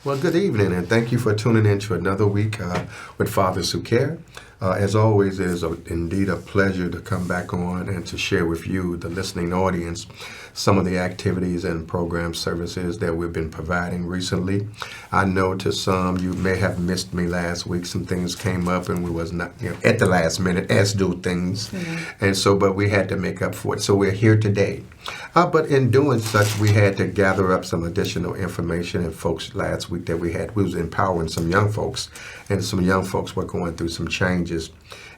Well, good evening, and thank you for tuning in to another week with Fathers Who Care. As always, it is indeed a pleasure to come back on and to share with you, the listening audience, some of the activities and program services that we've been providing recently. I know to some you may have missed me last week. Some things came up and we was not at the last minute, as do things. And so, but we had to make up for it. So we're here today. But in doing such, we had to gather up some additional information. And folks, last week that we was empowering some young folks, and some young folks were going through some changes.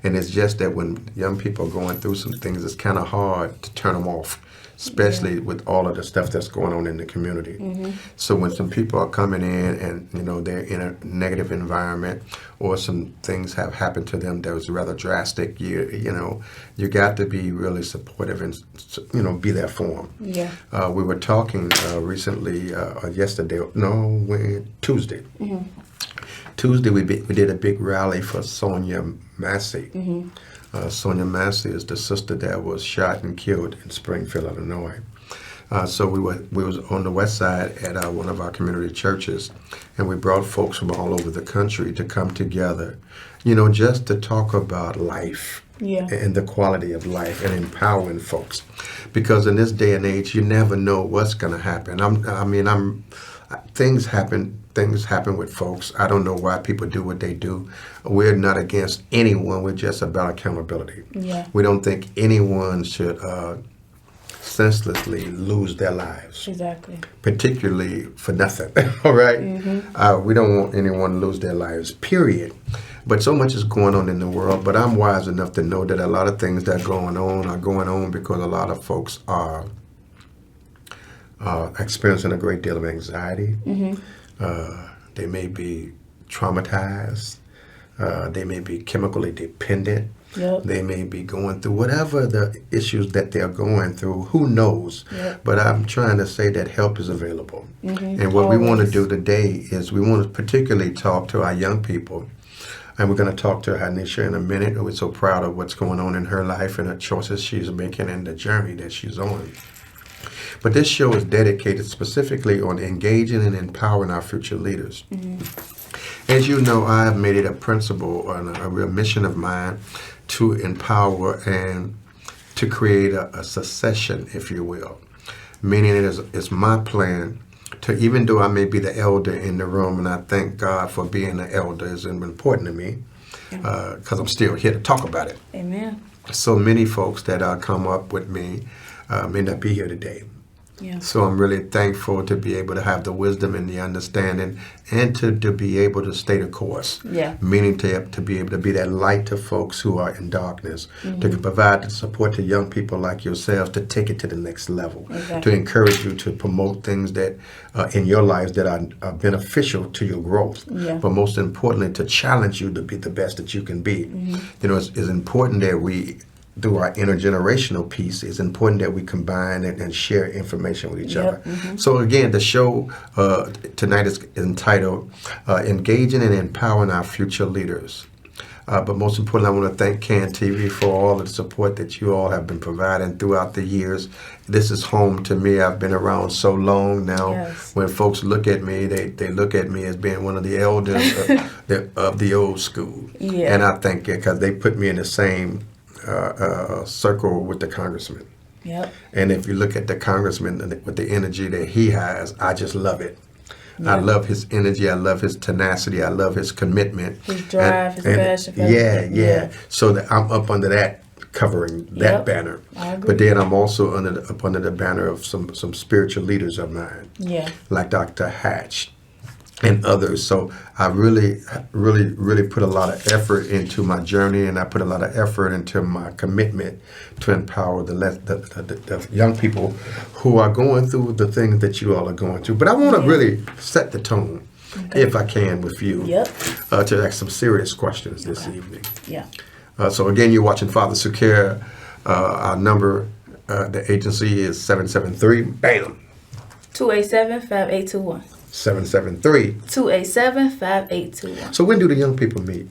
And it's just that when young people are going through some things, it's kind of hard to turn them off, especially with all of the stuff that's going on in the community. So when some people are coming in and they're in a negative environment, or some things have happened to them that was rather drastic, you got to be really supportive and be there for them. We were talking recently, yesterday, Tuesday. Tuesday we did a big rally for Sonia Massey. Sonia Massey is the sister that was shot and killed in Springfield, Illinois. So we was on the west side at one of our community churches, and we brought folks from all over the country to come together, just to talk about life and the quality of life and empowering folks. Because in this day and age, you never know what's going to happen. Things happen with folks. I don't know why people do what they do. We're not against anyone. We're just about accountability. We don't think anyone should senselessly lose their lives. Exactly. Particularly for nothing. All right? We don't want anyone to lose their lives, period. But so much is going on in the world. But I'm wise enough to know that a lot of things that are going on because a lot of folks are experiencing a great deal of anxiety. They may be traumatized. They may be chemically dependent. They may be going through whatever the issues that they're going through. Who knows? But I'm trying to say that help is available. And what we want to do today is we want to particularly talk to our young people. And we're going to talk to Hinisha in a minute. We're so proud of what's going on in her life and the choices she's making and the journey that she's on. But this show is dedicated specifically on engaging and empowering our future leaders. As you know, I have made it a principle and a real mission of mine to empower and to create a succession, if you will. Meaning it's my plan to, even though I may be the elder in the room, and I thank God for being the elder is important to me, because I'm still here to talk about it. Amen. So many folks that come up with me may not be here today. So I'm really thankful to be able to have the wisdom and the understanding, and to be able to stay the course. Meaning to be able to be that light to folks who are in darkness, to provide the support to young people like yourselves to take it to the next level, to encourage you to promote things that in your lives that are beneficial to your growth, but most importantly to challenge you to be the best that you can be. It's important that we, through our intergenerational piece, it's important that we combine and share information with each other. So again, the show tonight is entitled Engaging and Empowering Our Future Leaders. But most importantly, I want to thank CAN TV for all of the support that you all have been providing throughout the years. This is home to me. I've been around so long now. When folks look at me, they look at me as being one of the elders of the old school. And I thank it because they put me in the same circle with the congressman. And if you look at the congressman with the energy that he has, I just love it. I love his energy. I love his tenacity. I love his commitment. His drive, his passion. So that I'm up under that, covering that banner. But then I'm also up under the banner of some spiritual leaders of mine. Like Dr. Hatch and others. So I really put a lot of effort into my journey, and I put a lot of effort into my commitment to empower the young people who are going through the things that you all are going through. But I want to really set the tone, if I can, with you, to ask some serious questions this evening. So again, you're watching Fathers Who Care. Our number, the agency is 773, bam! 287-5821. 773. 287-5821. So when do the young people meet?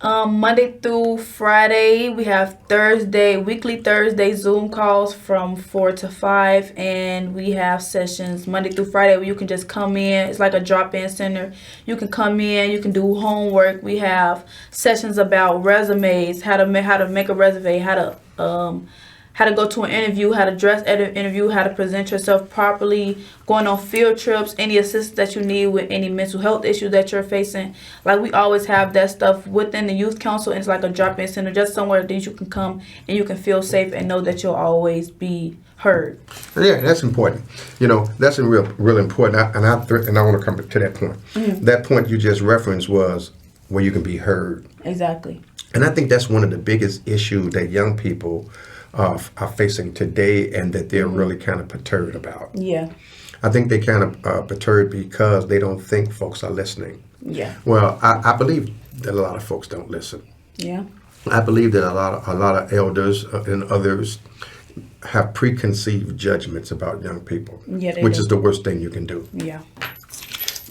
Monday through Friday, we have weekly Thursday Zoom calls from 4 to 5, and we have sessions Monday through Friday where you can just come in. It's like a drop-in center. You can come in, you can do homework. We have sessions about resumes, how to make a resume, how to go to an interview, how to dress at an interview, how to present yourself properly, going on field trips, any assistance that you need with any mental health issues that you're facing. Like, we always have that stuff within the youth council, and it's like a drop-in center, just somewhere that you can come and you can feel safe and know that you'll always be heard. Yeah, that's important. That's real important. And I want to come to that point. Mm-hmm. That point you just referenced was where you can be heard. Exactly. And I think that's one of the biggest issues that young people are facing today, and that they're really kind of perturbed about. Yeah. I think they kind of perturbed because they don't think folks are listening. Yeah. Well, I believe that a lot of folks don't listen. Yeah. I believe that a lot of elders and others have preconceived judgments about young people, which is the worst thing you can do. Yeah.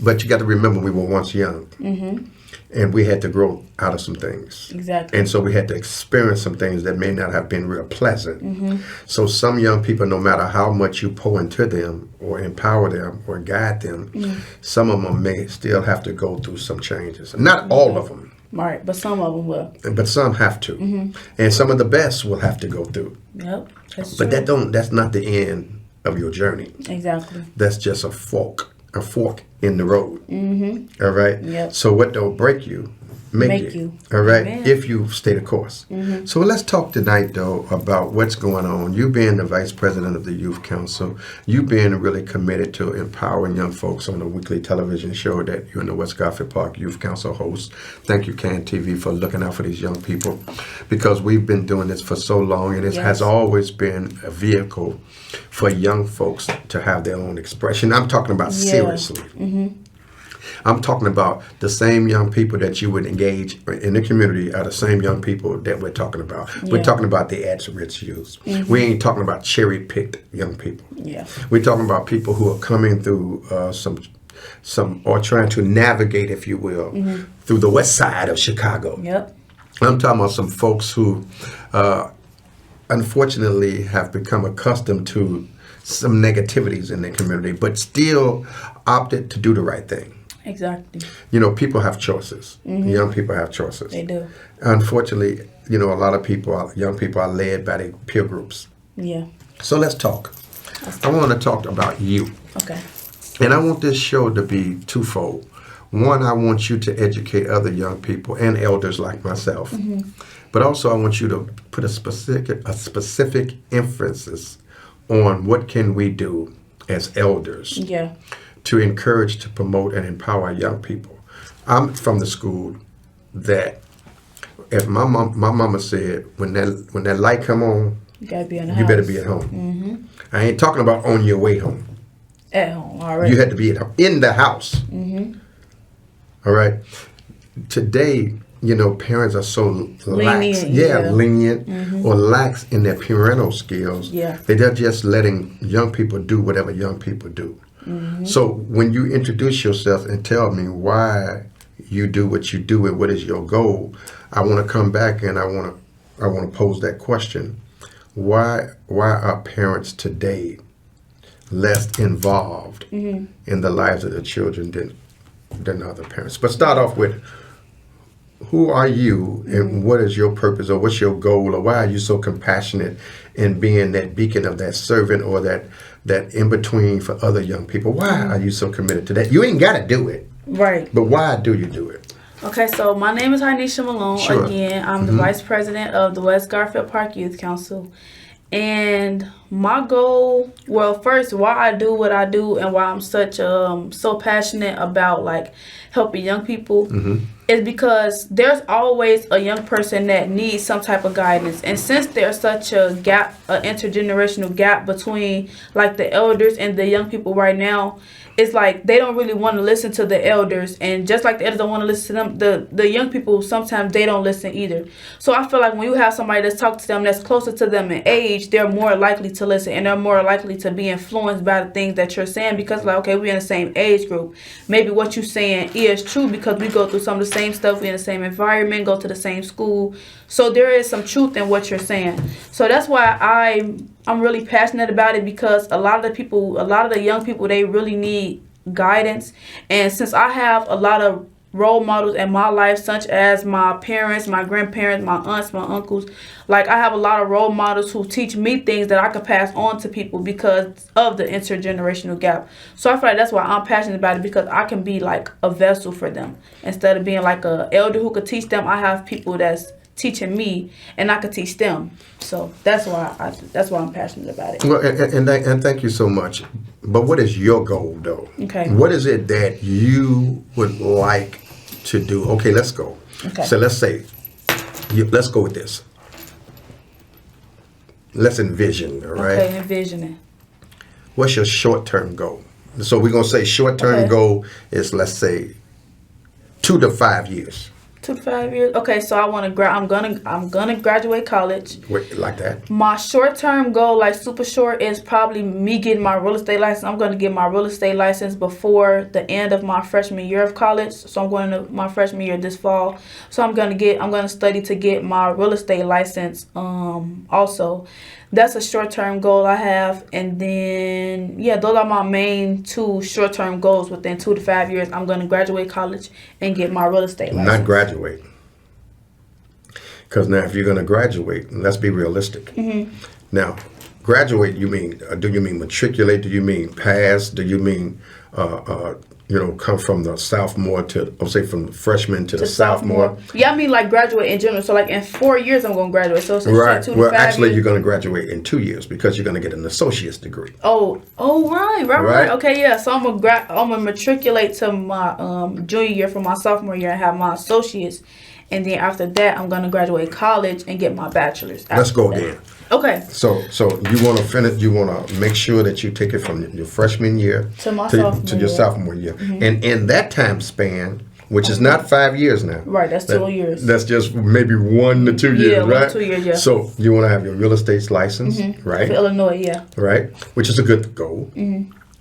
But you got to remember, we were once young. Mm-hmm. And we had to grow out of some things. Exactly. And so we had to experience some things that may not have been real pleasant. Mm-hmm. So some young people, no matter how much you pour into them or empower them or guide them, some of them may still have to go through some changes. Not all of them. Right, but some of them will. But some have to. Mm-hmm. And some of the best will have to go through. Yep, that's but true. That's not the end of your journey. Exactly. That's just a fork in the road. Mm-hmm. All right? Yep. So what don't break you, make you. All right? Amen. If you stay the course. Mm-hmm. So let's talk tonight, though, about what's going on. You being the vice president of the Youth Council, you being really committed to empowering young folks on a weekly television show that you and the West Garfield Park Youth Council host. Thank you, CAN TV, for looking out for these young people, because we've been doing this for so long, and it has always been a vehicle for young folks to have their own expression. I'm talking about seriously. Mm-hmm. I'm talking about the same young people that you would engage in the community are the same young people that we're talking about. Yeah. We're talking about the at-risk youth. Mm-hmm. We ain't talking about cherry-picked young people. Yeah. We're talking about people who are coming through some or trying to navigate, if you will, through the west side of Chicago. Yep. I'm talking about some folks who unfortunately have become accustomed to some negativities in their community, but still opted to do the right thing. Exactly. People have choices. Mm-hmm. Young people have choices. They do. Unfortunately, a lot of young people are led by their peer groups. Yeah. So let's talk. I want to talk about you. Okay. And I want this show to be twofold. One, I want you to educate other young people and elders like myself. Mm-hmm. But also I want you to put a specific emphasis on what can we do as elders to encourage, to promote, and empower young people. I'm from the school that if my mama said, when that light come on, you gotta be in the you house. better be at home. Mm-hmm. I ain't talking about on your way home. At home already. You had to be at home, in the house. Mm-hmm. All right. Today, parents are so lax. Lenient or lax in their parental skills. Yeah. They're just letting young people do whatever young people do. Mm-hmm. So when you introduce yourself and tell me why you do what you do and what is your goal, I want to come back and I want to pose that question. Why are parents today less involved in the lives of their children than other parents? But start off with, who are you and what is your purpose, or what's your goal, or why are you so compassionate in being that beacon of that servant or that in-between for other young people? Why are you so committed to that? You ain't got to do it. Right. But why do you do it? Okay, so my name is Hinisha Malone. Sure. Again, I'm the vice president of the West Garfield Park Youth Council. And my goal, well, first, why I do what I do and why I'm so passionate about helping young people is because there's always a young person that needs some type of guidance. And since there's such a gap, an intergenerational gap between the elders and the young people right now, it's they don't really want to listen to the elders, and just like the elders don't want to listen to them, the young people, sometimes they don't listen either. So I feel like when you have somebody that's talking to them that's closer to them in age, they're more likely to to listen, and they're more likely to be influenced by the things that you're saying, because like, okay, we're in the same age group. Maybe what you're saying is true because we go through some of the same stuff. We're in the same environment, go to the same school. So there is some truth in what you're saying. So that's why I'm really passionate about it, because a lot of the young people, they really need guidance. And since I have a lot of role models in my life, such as my parents, my grandparents, my aunts, my uncles, like I have a lot of role models who teach me things that I could pass on to people because of the intergenerational gap. So I feel like that's why I'm passionate about it, because I can be like a vessel for them instead of being like a elder who could teach them. I have people that's teaching me, and I could teach them. So that's why I'm passionate about it. Well, and thank you so much. But what is your goal, though? Okay. What is it that you would like to do? Okay, let's go. Okay. So let's say, let's go with this. Let's envision, all right? Okay, envisioning. What's your short-term goal? So we're gonna say short-term goal is, let's say, 2 to 5 years. 2 to 5 years. Okay, so I'm gonna graduate college. Wait, like that? My short-term goal, like super short, is probably me getting my real estate license. I'm gonna get my real estate license before the end of my freshman year of college. So I'm going to my freshman year this fall. So I'm gonna study to get my real estate license. Also, that's a short-term goal I have. And then yeah, those are my main 2 short-term goals. Within 2 to 5 years, I'm gonna graduate college and get my real estate license. Not graduate. Because now if you're going to graduate, let's be realistic. Mm-hmm. Now, graduate, do you mean matriculate? Do you mean pass? Do you mean, come from the sophomore to, I'll say from the freshman to the sophomore? Yeah, I mean like graduate in general. So like in 4 years, I'm going to graduate. So it's right. 2 to Well, 5 actually, years. you're going to graduate in 2 years because you're going to get an associate's degree. Right. Okay, yeah. So I'm gonna matriculate to my junior year for my sophomore year and have my associates, and then after that, I'm gonna graduate college and get my bachelor's. Let's go then. Okay. So you want to finish? You want to make sure that you take it from your freshman year To my to your sophomore year, and in that time span, which is not 5 years now. Right, that's 2 years. That's just maybe 1 to 2 years, Yeah, 1 to right? 2 years, yeah. So you want to have your real estate license, right? For Illinois, yeah. Right, which is a good goal.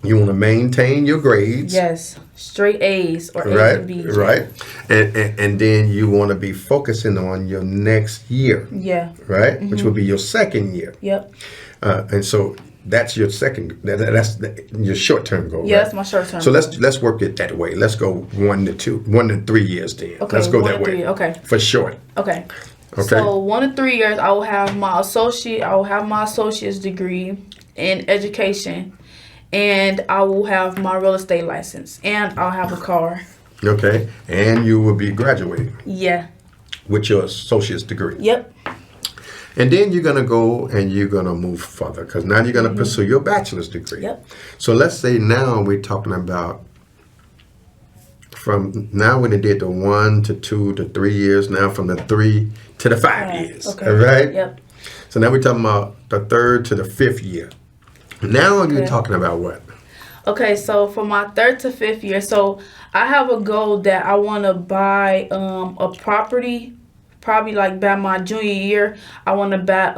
You want to maintain your grades. Yes, straight A's or A's Right, and B's. right, and then you want to be focusing on your next year. Yeah. Right, which will be your second year. Yep. And so that's your your short-term goal. Yeah, right? that's my short-term. So let's work it that way. Let's go 1 to 3 years then. Okay, Let's go 1 that to way. 3, okay. For short. Okay. Okay. So 1 to 3 years, I will have my associate's degree in education, and I will have my real estate license, and I'll have a car. Okay, and you will be graduating Yeah. with your associate's degree. Yep. And then you're gonna go and you're gonna move further because now you're gonna pursue your bachelor's degree. Yep. So let's say now we're talking about from now when they did the 1 to 2 to 3 years, now from the 3 to the 5 years. Okay. All right. Yep. So now we're talking about the 3rd to the 5th year. Now you're talking about what? Okay, so for my 3rd to 5th year, so I have a goal that I want to buy a property, probably like by my junior year. I want to buy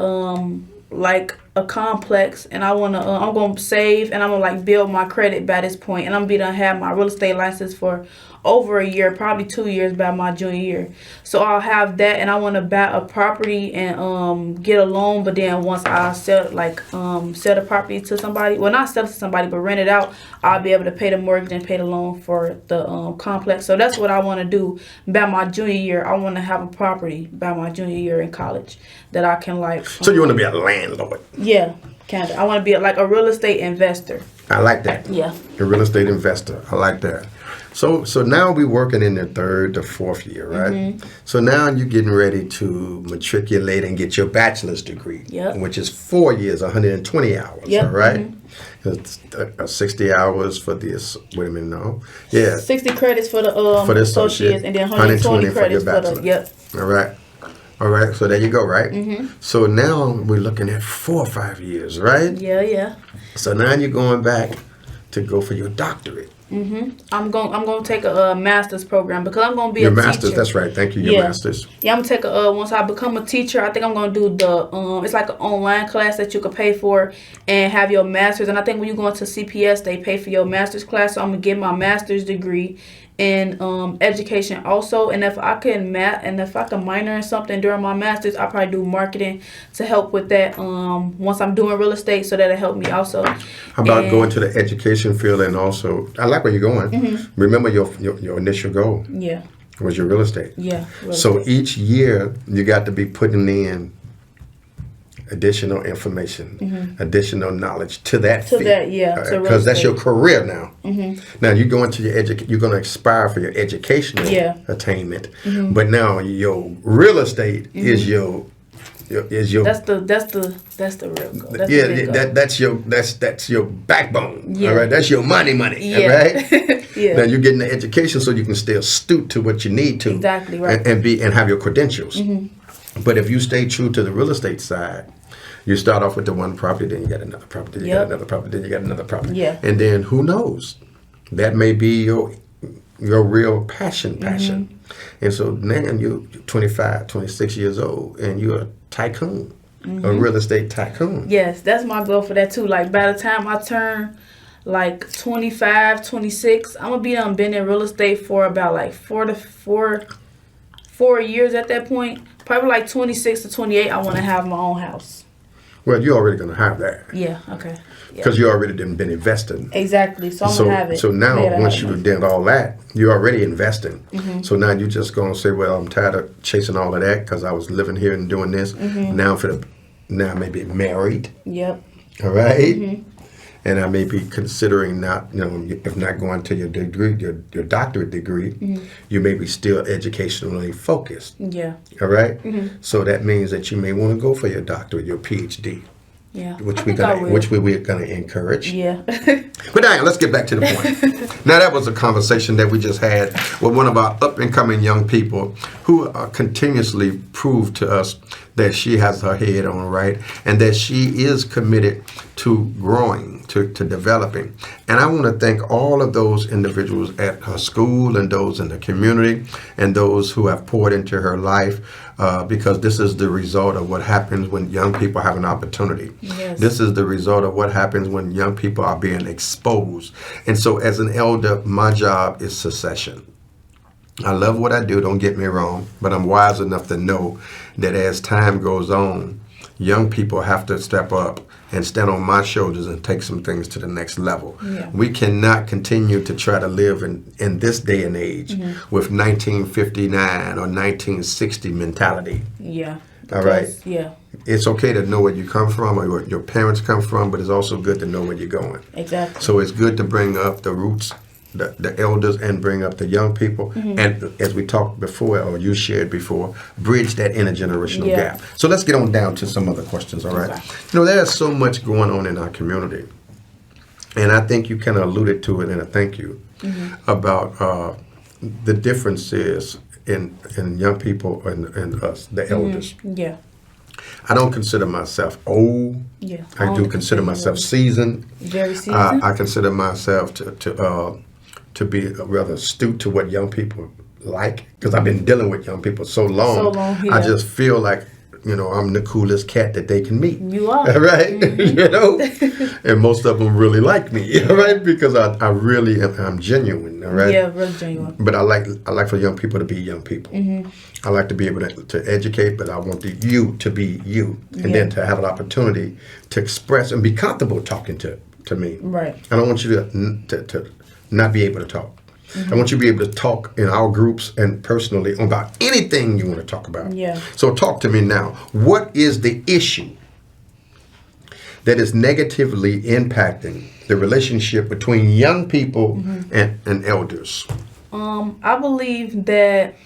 like a complex, and I'm gonna save, and I'm gonna like build my credit by this point, and I'm gonna have my real estate license for over a year, probably 2 years by my junior year. So I'll have that, and I want to buy a property and get a loan. But then once I sell the property to somebody, well, not sell it to somebody, but rent it out, I'll be able to pay the mortgage and pay the loan for the complex. So that's what I want to do by my junior year. I want to have a property by my junior year in college that I can like. So you want to be a landlord? Yeah, kind of. I want to be like a real estate investor. I like that. Yeah. A real estate investor. I like that. So now we're working in the 3rd to 4th year, right? So now you're getting ready to matriculate and get your bachelor's degree, which is 4 years, 120 hours, all right? It's 60 hours for this. Wait a minute, no. Yeah. 60 credits for the associates, and then 120 for your credits bachelor. for the, yep. All right. So there you go, right? So now we're looking at 4 or 5 years, right? Yeah. So now you're going back to go for your doctorate. I'm going to take a master's program because I'm going to be Your a master's, teacher. that's right. Thank you, your master's. Yeah, I'm going to take once I become a teacher, I think I'm going to do the, it's like an online class that you could pay for and have your master's. And I think when you go into CPS, they pay for your master's class. So I'm going to get my master's degree in education also. And if I can minor in something during my master's, I'll probably do marketing to help with that once I'm doing real estate, so that'll help me also. How about going to the education field and also, I like where you're going. Remember your initial goal was your real estate. Yeah. So each year you got to be putting in additional information, additional knowledge to that field. Because that's your career now. Now you go into you're going to aspire for your educational attainment, but now your real estate is your that's the real goal. That's your backbone. All right, that's your money. All right. Now you're getting the education so you can stay astute to what you need to. Exactly right. And have your credentials. But if you stay true to the real estate side, you start off with the one property, then you get another property, then you get another property, then you get another property. Yeah. And then who knows? That may be your real passion. And so now you're 25, 26 years old, and you're a tycoon, a real estate tycoon. Yes, that's my goal for that too. Like by the time I turn like 25, 26, I'm gonna been in real estate for about like 4 years at that point. Probably like 26 to 28, I want to have my own house. Well, you're already going to have that. Yeah, okay. Because you already been investing. Exactly, so I'm going to have it. So now, once you did all that, you're already investing. So now you're just going to say, well, I'm tired of chasing all of that because I was living here and doing this. Now I may be married. Yep. All right? And I may be considering not, if not going to your degree, your doctorate degree, you may be still educationally focused. Yeah. All right? So that means that you may want to go for your doctorate, your PhD. Yeah. Which we're gonna encourage. Yeah. But now let's get back to the point. Now that was a conversation that we just had with one of our up and coming young people who continuously proved to us that she has her head on right and that she is committed to growing, to developing. And I want to thank all of those individuals at her school and those in the community and those who have poured into her life because this is the result of what happens when young people have an opportunity. Yes. This is the result of what happens when young people are being exposed. And so as an elder, my job is succession. I love what I do, don't get me wrong, but I'm wise enough to know that as time goes on, young people have to step up and stand on my shoulders and take some things to the next level. Yeah. We cannot continue to try to live in this day and age with 1959 or 1960 mentality. Yeah. All right. Yeah. It's okay to know where you come from or where your parents come from, but it's also good to know where you're going. Exactly. So it's good to bring up the roots, the elders, and bring up the young people. And as we talked before, or you shared before, bridge that intergenerational gap. So let's get on down to some other questions, all right? Okay. There's so much going on in our community. And I think you kind of alluded to it in a thank you about the differences in young people and us, the elders. Yeah. I don't consider myself old. Yeah. I do consider myself seasoned. Very seasoned. I consider myself to be rather astute to what young people like because I've been dealing with young people so long. I just feel like I'm the coolest cat that they can meet. You are. Right? And most of them really like me, right? Because I really am genuine, all right? Yeah, really genuine. But I like for young people to be young people. I like to be able to educate, but I want you to be you. And then to have an opportunity to express and be comfortable talking to me. Right. I don't want you to not be able to talk. I want you to be able to talk in our groups and personally about anything you want to talk about. Yeah. So talk to me now. What is the issue that is negatively impacting the relationship between young people and elders? I believe that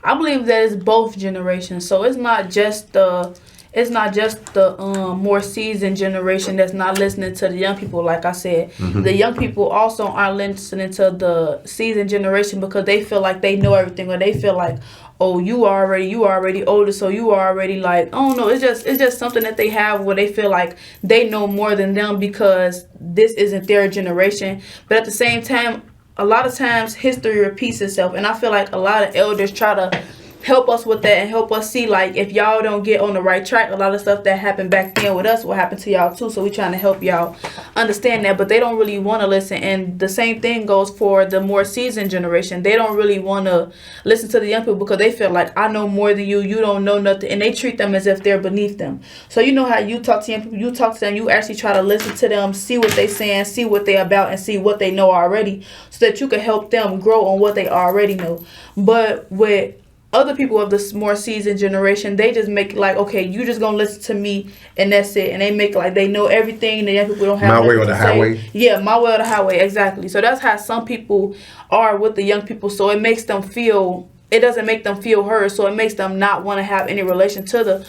it's both generations. So it's not just the it's not just the more seasoned generation that's not listening to the young people. Like I said, the young people also aren't listening to the seasoned generation because they feel like they know everything, or they feel like, oh, you already older, so you are already like, oh no, it's just something that they have where they feel like they know more than them because this isn't their generation. But at the same time, a lot of times history repeats itself, and I feel like a lot of elders try to help us with that and help us see, like, if y'all don't get on the right track, a lot of stuff that happened back then with us will happen to y'all too. So we trying to help y'all understand that, but they don't really want to listen. And the same thing goes for the more seasoned generation. They don't really want to listen to the young people because they feel like, I know more than you, you don't know nothing, and they treat them as if they're beneath them. So you know how you talk to young people, you talk to them, you actually try to listen to them, see what they saying, see what they about, and see what they know already, so that you can help them grow on what they already know. But with other people of this more seasoned generation, they just make like, okay, you just gonna listen to me and that's it. And they make like they know everything. The young people don't have my way or the highway. Yeah, my way or the highway, exactly. So that's how some people are with the young people. So it makes them feel, it doesn't make them feel heard. So it makes them not want to have any relation to the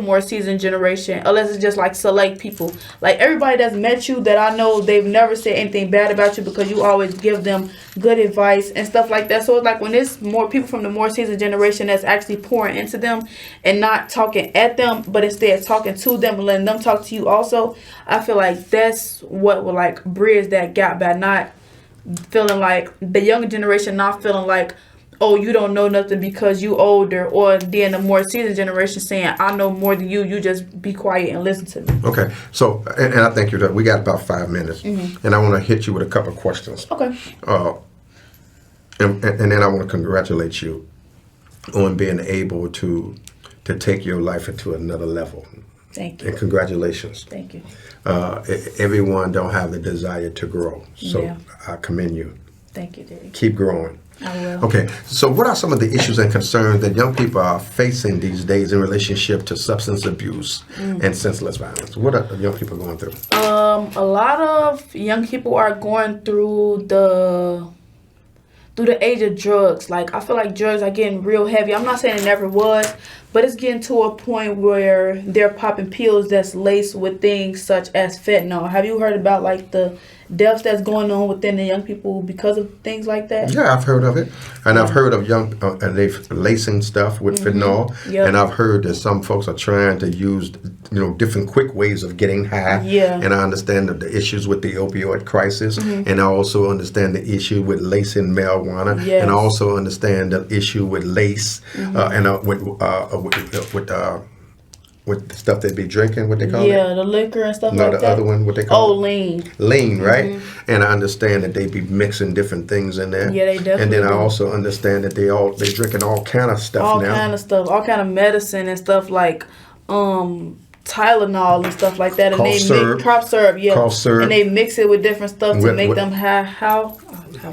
more seasoned generation, unless it's just like select people. Like everybody that's met you that I know, they've never said anything bad about you because you always give them good advice and stuff like that. So it's like when there's more people from the more seasoned generation that's actually pouring into them and not talking at them, but instead talking to them and letting them talk to you also, I feel like that's what will like bridge that gap by not feeling like the younger generation not feeling like, oh, you don't know nothing because you older, or then the more seasoned generation saying, I know more than you just be quiet and listen to me. Okay, so, and I think we got about 5 minutes, and I want to hit you with a couple of questions. Okay. And then I want to congratulate you on being able to take your life into another level. Thank you. And congratulations. Thank you. Everyone don't have the desire to grow, so Yeah. I commend you. Thank you, Daddy. Keep growing. I will. Okay, so what are some of the issues and concerns that young people are facing these days in relationship to substance abuse and senseless violence? What are young people going through? A lot of young people are going through the age of drugs. Like, I feel like drugs are getting real heavy. I'm not saying it never was, but it's getting to a point where they're popping pills that's laced with things such as fentanyl. Have you heard about like the deaths that's going on within the young people because of things like that? Yeah, I've heard of it, and I've heard of young they lacing stuff with fentanyl, Yep. and I've heard that some folks are trying to use different quick ways of getting high. Yeah. And I understand the issues with the opioid crisis, and I also understand the issue with lacing marijuana, Yes. and I also understand the issue with lace and with the stuff they be drinking. What they call it? Yeah, the liquor and stuff No, like the that. other one, what they call Oh, it? lean. Lean, right? And I understand that they be mixing different things in there. Yeah, they definitely And then I do. also understand that they drinking all kind of stuff All now. kind of stuff, all kind of medicine and stuff like Tylenol and stuff like that. And Cough they syrup. cough syrup, yeah. Cough syrup. And they mix it with different stuff to With- make with- them how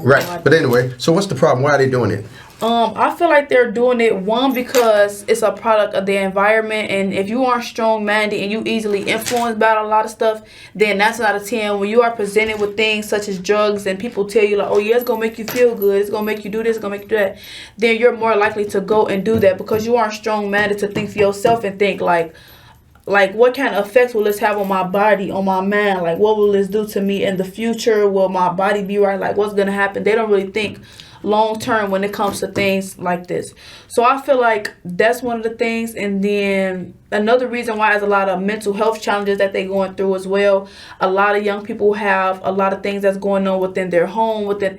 Right. But anyway, so what's the problem? Why are they doing it? I feel like they're doing it, one, because it's a product of the environment, and if you aren't strong-minded and you easily influenced by a lot of stuff, then that's not a 10. When you are presented with things such as drugs and people tell you like, oh yeah, it's gonna make you feel good, it's gonna make you do this, it's gonna make you do that, then you're more likely to go and do that because you aren't strong-minded to think for yourself and think like what kind of effects will this have on my body, on my mind? Like, what will this do to me in the future? Will my body be right? Like, what's gonna happen? They don't really think long term when it comes to things like this. So I feel like that's one of the things. And then another reason why is a lot of mental health challenges that they're going through as well. A lot of young people have a lot of things that's going on within their home, within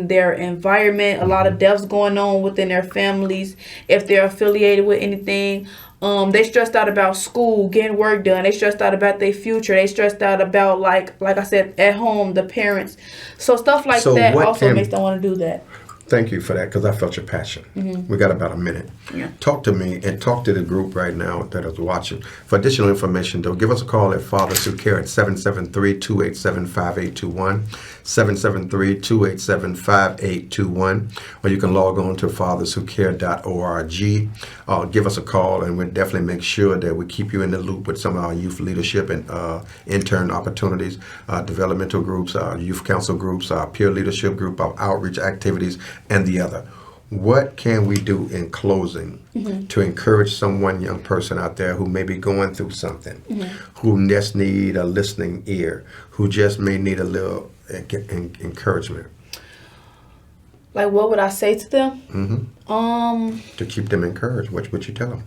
their environment. A lot of deaths going on within their families if they're affiliated with anything. They stressed out about school, getting work done. They stressed out about their future. They stressed out about like I said, at home, the parents. So stuff like that also makes them want to do that. Thank you for that, because I felt your passion. We got about a minute. Yeah. Talk to me and talk to the group right now that is watching. For additional information, though, give us a call at Fathers Who Care at 773-287-5821, 773-287-5821, or you can log on to fatherswhocare.org. Give us a call, and we'll definitely make sure that we keep you in the loop with some of our youth leadership and intern opportunities, developmental groups, youth council groups, our peer leadership group, our outreach activities, and the other. what can we do in closing to encourage someone, young person out there who may be going through something, who just need a listening ear, who just may need a little encouragement? Like, what would I say to them? To keep them encouraged, what would you tell them?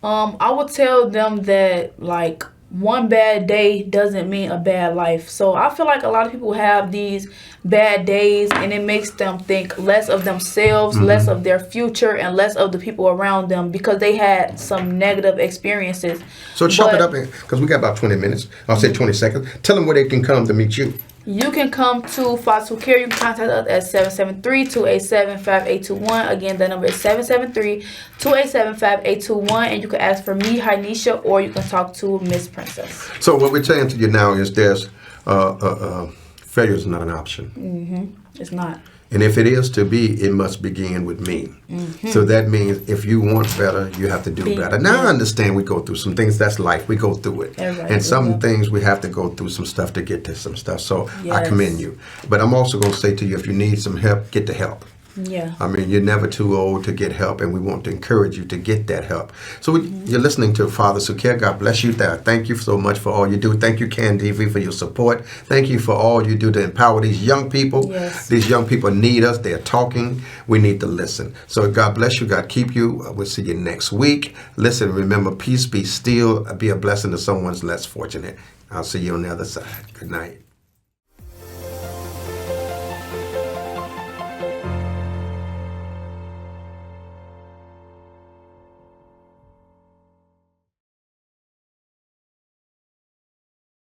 I would tell them that, like, one bad day doesn't mean a bad life. So I feel like a lot of people have these bad days, and it makes them think less of themselves, less of their future, and less of the people around them because they had some negative experiences. So chop it up, because we got about 20 minutes. I'll say 20 seconds. Tell them where they can come to meet you. You can come to Father Who Care. You can contact us at 773-287-5821. Again, the number is 773-287-5821. And you can ask for me, Hinisha, or you can talk to Miss Princess. So what we're saying to you now is failure is not an option. It's not. And if it is to be, it must begin with me. So that means if you want better, you have to do better. Now I understand we go through some things. That's life. We go through it. And some things we have to go through some stuff to get to some stuff. So I commend you. But I'm also going to say to you, if you need some help, get the help. Yeah. I mean, you're never too old to get help, and we want to encourage you to get that help. So you're listening to Father Who Care. God bless you there. Thank you so much for all you do. Thank you, Can TV, for your support. Thank you for all you do to empower these young people. Yes. These young people need us. They're talking. We need to listen. So God bless you. God keep you. We'll see you next week. Listen, remember, peace be still. Be a blessing to someone's less fortunate. I'll see you on the other side. Good night.